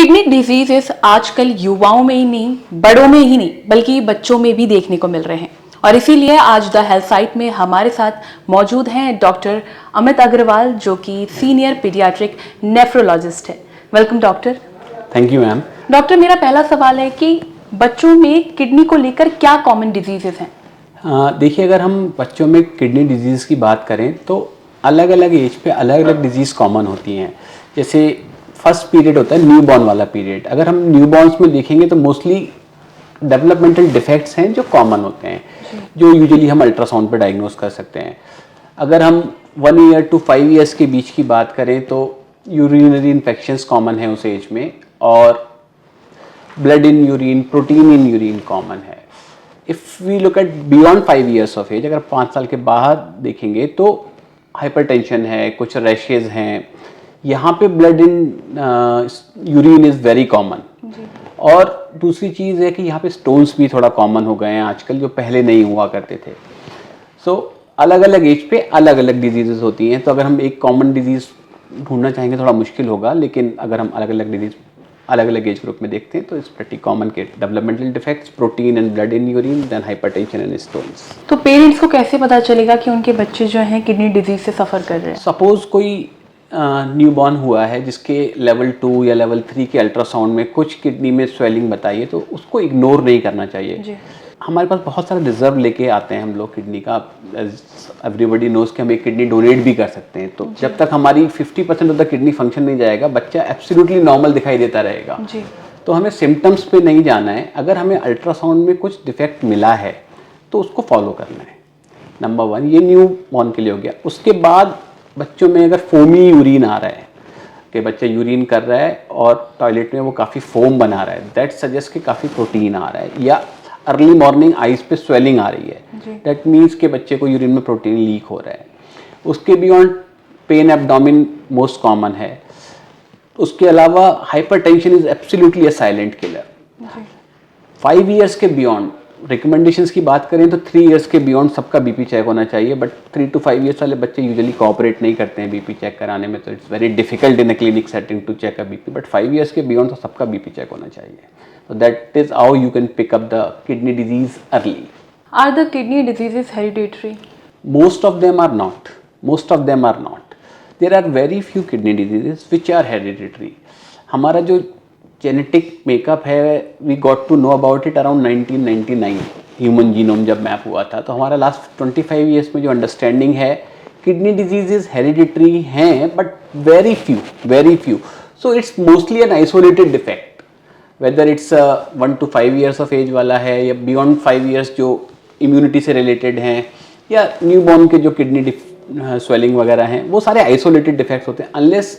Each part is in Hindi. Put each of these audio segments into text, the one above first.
किडनी डिजीजेस आजकल युवाओं में ही नहीं, बड़ों में ही नहीं, बल्कि बच्चों में भी देखने को मिल रहे हैं। और इसीलिए आज द हेल्थ साइट में हमारे साथ मौजूद हैं डॉक्टर अमित अग्रवाल, जो कि सीनियर पीडियाट्रिक नेफ्रोलॉजिस्ट है। Welcome doctor. Thank you ma'am. Doctor, मेरा पहला सवाल है कि बच्चों में किडनी को लेकर क्या कॉमन डिजीजेस हैं? देखिए, अगर हम बच्चों में किडनी डिजीज़ की बात करें तो अलग अलग एज पे अलग अलग डिजीज़ कॉमन होती हैं। जैसे फर्स्ट पीरियड होता है न्यूबॉर्न वाला पीरियड। अगर हम न्यूबॉर्न्स में देखेंगे तो मोस्टली डेवलपमेंटल डिफेक्ट्स हैं जो कॉमन होते हैं, जो यूजुअली हम अल्ट्रासाउंड पे डायग्नोस कर सकते हैं। अगर हम 1 ईयर टू 5 ईयर्स के बीच की बात करें तो यूरिनरी इन्फेक्शंस कॉमन है उस एज में, और blood in urine, protein in urine common है। If we look at beyond 5 years of age, अगर 5 साल के बाद देखेंगे तो हाइपरटेंशन है, कुछ रैशेज हैं, यहाँ पे blood in urine is very common. और दूसरी चीज़ है कि यहाँ पे स्टोन्स भी थोड़ा कॉमन हो गए हैं आजकल, जो पहले नहीं हुआ करते थे। सो अलग अलग एज पे अलग अलग डिजीज़ेस होती हैं। तो अगर हम एक कॉमन डिजीज़ ढूंढना चाहेंगे थोड़ा मुश्किल होगा, लेकिन अगर हम अलग अलग डिजीज़ अलग अलग एज ग्रुप में देखते हैं तो इट्स प्रीटी कॉमन के developmental defects, protein and blood in urine, then hypertension and stones. तो पेरेंट्स को कैसे पता चलेगा कि उनके बच्चे जो हैं किडनी डिजीज से सफर कर रहे हैं? सपोज कोई न्यूबॉर्न हुआ है जिसके लेवल 2 या लेवल 3 के अल्ट्रासाउंड में कुछ किडनी में स्वेलिंग बताइए, तो उसको इग्नोर नहीं करना चाहिए जी। हमारे पास बहुत सारा रिजर्व लेके आते हैं हम लोग किडनी का। एवरीबडी नोज कि हम एक किडनी डोनेट भी कर सकते हैं। तो जब तक हमारी 50% ऑफ द किडनी फंक्शन नहीं जाएगा, बच्चा एब्सोल्युटली नॉर्मल दिखाई देता रहेगा। जी। तो हमें सिम्टम्स पे नहीं जाना है। अगर हमें अल्ट्रासाउंड में कुछ डिफेक्ट मिला है तो उसको फॉलो करना है। नंबर 1 ये न्यू बॉर्न के लिए हो गया। उसके बाद बच्चों में अगर फोमी यूरिन आ रहा है कि बच्चा यूरिन कर रहा है और टॉयलेट में वो काफ़ी फोम बना रहा है, दैट सजेस्ट कि काफ़ी प्रोटीन आ रहा है। या अर्ली मॉर्निंग आइज पे स्वेलिंग आ रही है, दैट मीन्स के बच्चे को यूरिन में प्रोटीन लीक हो रहा है। उसके beyond pain abdomen most common है। उसके अलावा hypertension is absolutely a silent killer. 5 years के बियॉन्ड रिकमेंडेशंस की बात करें तो 3 ईयर्स के बियॉन्ड सबका बीपी चेक होना चाहिए, बट 3 to 5 ईयर्स वाले बच्चे यूजुअली कोऑपरेट नहीं करते हैं बीपी चेक कराने में, तो it's very difficult in a clinic setting to check a BP. But 5 years के बियॉन्ड तो सबका बीपी चेक होना चाहिए। So that is how you can pick up the kidney disease early. Are the kidney diseases hereditary? Most of them are not. Most of them are not. There are very few kidney diseases which are hereditary. हमारा जो जेनेटिक मेकअप है, we got to know about it around 1999 human genome जब मैप हुआ था। तो हमारा लास्ट 25 ईयर्स में जो अंडरस्टैंडिंग है, किडनी डिजीजेज हेरिडिटरी हैं, but very few. So it's mostly an isolated defect, whether it's 1 to 5 years of age वाला है या बियॉन्ड 5 ईयर्स जो इम्यूनिटी से रिलेटेड हैं, या न्यूबॉर्न के जो किडनी स्वेलिंग वगैरह हैं, वो सारे आइसोलेटेड डिफेक्ट्स होते हैं। अनलेस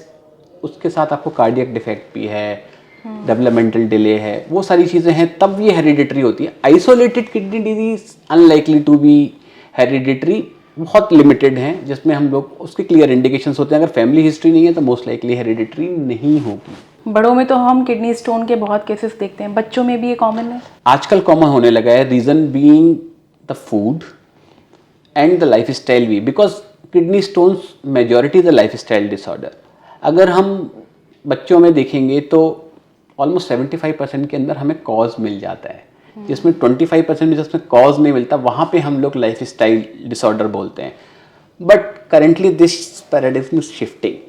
उसके साथ आपको कार्डियक डिफेक्ट भी है, डेवलपमेंटल डिले है, वो सारी चीज़ें हैं, तब ये हेरिडिटरी होती है। Isolated kidney disease unlikely to be hereditary, बहुत लिमिटेड हैं जिसमें हम लोग उसके क्लियर इंडिकेशंस होते हैं। अगर फैमिली हिस्ट्री नहीं है तो मोस्ट लाइकली हेरिडिटरी नहीं होगी। बड़ों में तो हम किडनी स्टोन के बहुत केसेस देखते हैं, बच्चों में भी ये कॉमन है? आजकल कॉमन होने लगा है, reason being the food and the lifestyle भी, because kidney stones majority the lifestyle disorder. अगर हम बच्चों में देखेंगे तो ऑलमोस्ट 75% के अंदर हमें कॉज मिल जाता है, जिसमें 25% जिसमें कॉज नहीं मिलता, वहाँ पे हम लोग लाइफस्टाइल डिसऑर्डर बोलते हैं। But currently this paradigm is shifting.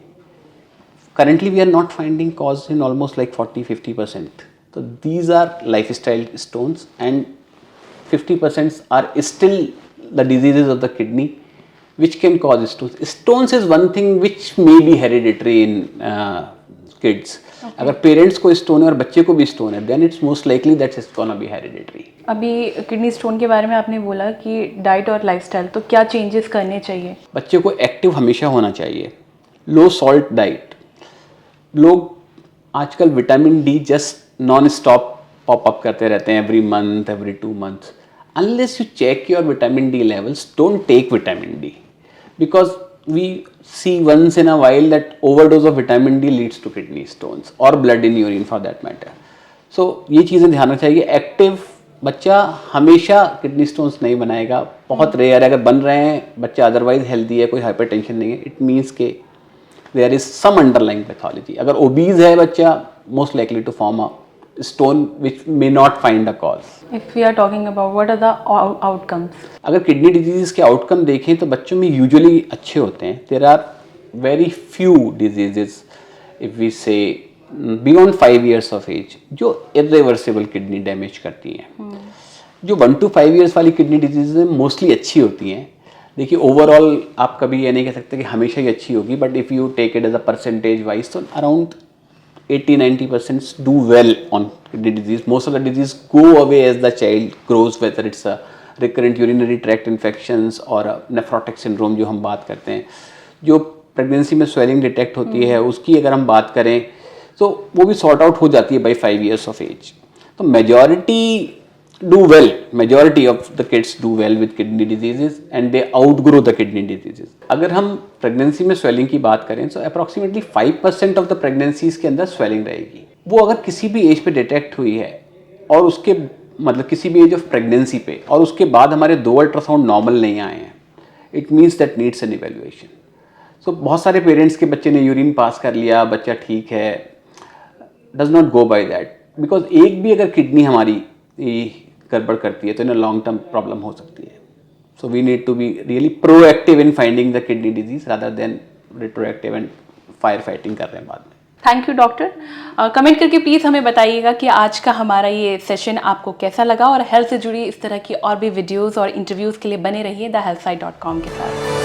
Currently, we are not finding cause in almost like 40-50%. So these are lifestyle stones, and 50% are still the diseases of the kidney, which can cause stones. Stones is one thing which may be hereditary in kids. अगर पेरेंट्स को स्टोन है और बच्चे को भी स्टोन है, then it's most likely that it's gonna be hereditary. अभी किडनी स्टोन के बारे में आपने बोला कि डाइट और लाइफस्टाइल, तो क्या चेंजेस करने चाहिए? बच्चे को एक्टिव हमेशा होना चाहिए, लो सॉल्ट डाइट। लोग आजकल vitamin D just non stop pop up करते रहते हैं, every month, every 2 months. Unless you check your vitamin D levels, don't take vitamin D, because we see once in a while that overdose of vitamin D leads to kidney stones और blood in urine for that matter. So ये चीज़ें ध्यान रखना चाहिए। एक्टिव बच्चा हमेशा किडनी स्टोन्स नहीं बनाएगा, बहुत रेयर है। अगर बन रहे हैं, बच्चा अदरवाइज हेल्दी है, कोई हाइपरटेंशन नहीं है, इट मीन्स के there is some underlying pathology. अगर ओबीज है बच्चा, most likely to form a stone which may not find a cause. If we are talking about what are the outcomes? अगर किडनी डिजीज के आउटकम देखें तो बच्चों में यूजुअली अच्छे होते हैं. There are very few diseases if we say beyond 5 years of age जो इरिवर्सिबल किडनी डैमेज करती हैं. जो 1 to 5 years वाली किडनी डिजीज मोस्टली अच्छी होती हैं. देखिए ओवरऑल आप कभी ये नहीं कह सकते कि हमेशा ही अच्छी होगी, but if you take it as a percentage wise तो around 80-90% do well on kidney disease. Most of the disease go away as the child grows, whether it's a recurrent urinary tract infections or a nephrotic syndrome जो हम बात करते हैं. जो प्रेगनेंसी में स्वेलिंग डिटेक्ट होती है उसकी अगर हम बात करें तो वो भी सॉर्ट आउट हो जाती है बाई 5 years ऑफ एज. तो majority do well, majority of the kids do well with kidney diseases and they outgrow the kidney diseases. अगर हम प्रेगनेंसी में स्वेलिंग की बात करें तो अप्रॉक्सीमेटली 5% ऑफ द प्रेगनेंसीज के अंदर स्वेलिंग रहेगी. वो अगर किसी भी एज पे डिटेक्ट हुई है और उसके मतलब किसी भी एज ऑफ प्रेगनेंसी पे और उसके बाद हमारे 2 अल्ट्रासाउंड नॉर्मल नहीं आए हैं, it means that needs an evaluation. So बहुत सारे पेरेंट्स के बच्चे ने यूरिन पास कर लिया, बच्चा ठीक है, does not go by that, because एक भी अगर किडनी हमारी गड़बड़ करती है तो इन लॉन्ग टर्म प्रॉब्लम हो सकती है. So we need to be really proactive in finding the kidney disease rather than retroactive and fire fighting कर रहे हैं बाद में. Thank you doctor. कमेंट करके प्लीज़ हमें बताइएगा कि आज का हमारा ये सेशन आपको कैसा लगा और हेल्थ से जुड़ी इस तरह की और भी वीडियोस और इंटरव्यूज़ के लिए बने रहिए thehealthsite.com के साथ.